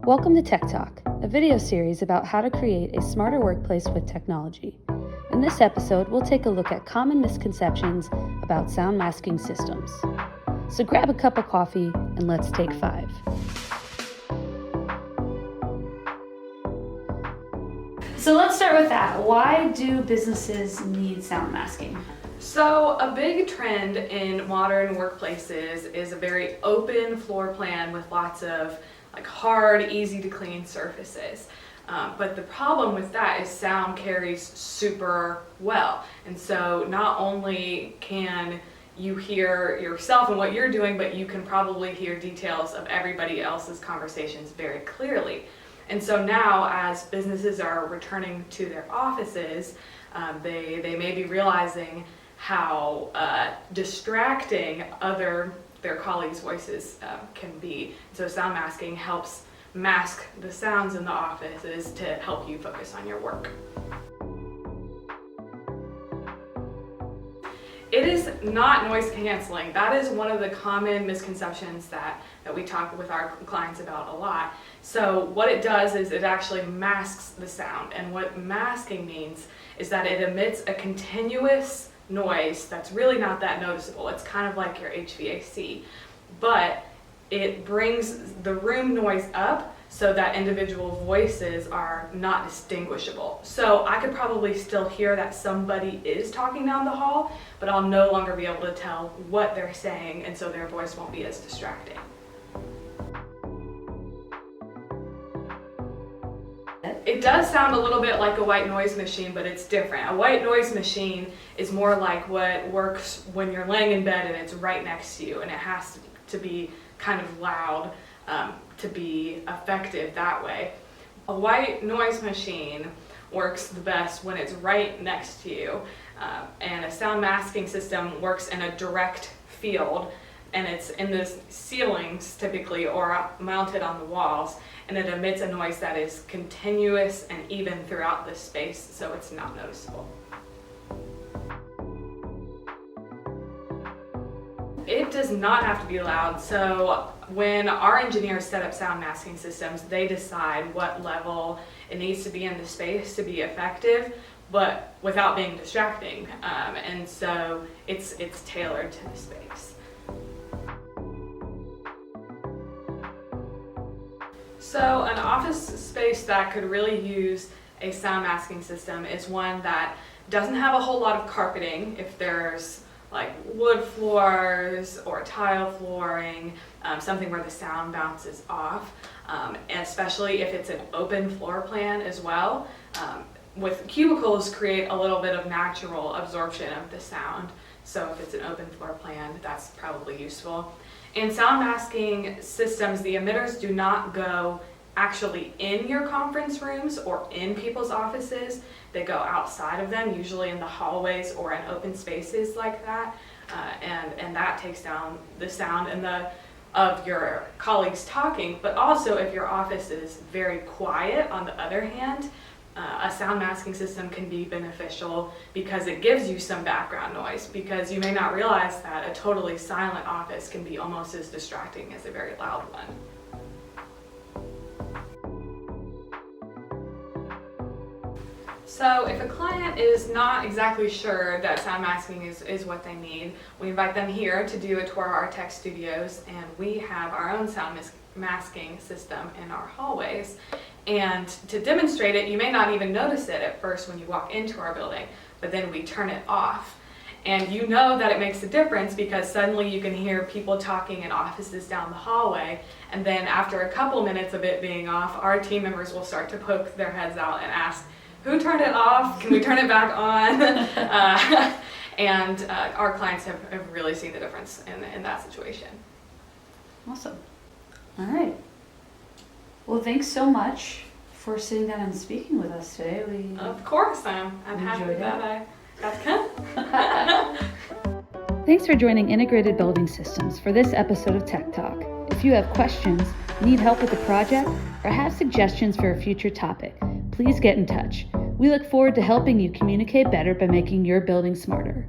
Welcome to TechTalk, a video series about how to create a smarter workplace with technology. In this episode, we'll take a look at common misconceptions about sound masking systems. So grab a cup of coffee and let's take 5. So let's start with that. Why do businesses need sound masking? So a big trend in modern workplaces is a very open floor plan with lots of hard, easy to clean surfaces. But the problem with that is sound carries super well. And so not only can you hear yourself and what you're doing, but you can probably hear details of everybody else's conversations very clearly. And so now, as businesses are returning to their offices, they may be realizing how distracting their colleagues' voices can be. So sound masking helps mask the sounds in the offices to help you focus on your work. It is not noise canceling. That is one of the common misconceptions that we talk with our clients about a lot. So what it does is it actually masks the sound. And what masking means is that it emits a continuous noise that's really not that noticeable. It's kind of like your HVAC, but it brings the room noise up so that individual voices are not distinguishable. So I could probably still hear that somebody is talking down the hall, but I'll no longer be able to tell what they're saying, and so their voice won't be as distracting. It does sound a little bit like a white noise machine, but it's different. A white noise machine is more like what works when you're laying in bed and it's right next to you, and it has to be kind of loud to be effective that way. A white noise machine works the best when it's right next to you, and a sound masking system works in a direct field, and it's in the ceilings typically or mounted on the walls, and it emits a noise that is continuous and even throughout the space, so it's not noticeable. It does not have to be loud. So when our engineers set up sound masking systems, they decide what level it needs to be in the space to be effective, but without being distracting. And so it's tailored to the space. So an office space that could really use a sound masking system is one that doesn't have a whole lot of carpeting. If there's like wood floors or tile flooring, something where the sound bounces off, and especially if it's an open floor plan as well. With cubicles, create a little bit of natural absorption of the sound. So if it's an open floor plan, that's probably useful. In sound masking systems, the emitters do not go actually in your conference rooms or in people's offices. They go outside of them, usually in the hallways or in open spaces like that, and that takes down the sound of your colleagues talking. But also, if your office is very quiet, on the other hand, a sound masking system can be beneficial because it gives you some background noise, because you may not realize that a totally silent office can be almost as distracting as a very loud one. So if a client is not exactly sure that sound masking is what they need, we invite them here to do a tour of our tech studios, and we have our own sound masking system in our hallways. And to demonstrate it, you may not even notice it at first when you walk into our building, but then we turn it off. And you know that it makes a difference because suddenly you can hear people talking in offices down the hallway, and then after a couple minutes of it being off, our team members will start to poke their heads out and ask, who turned it off? Can we turn it back on? And our clients have really seen the difference in that situation. Awesome. All right. Well, thanks so much for sitting down and speaking with us today. Of course, I'm happy that I got to come. Thanks for joining Integrated Building Systems for this episode of Tech Talk. If you have questions, need help with the project, or have suggestions for a future topic, please get in touch. We look forward to helping you communicate better by making your building smarter.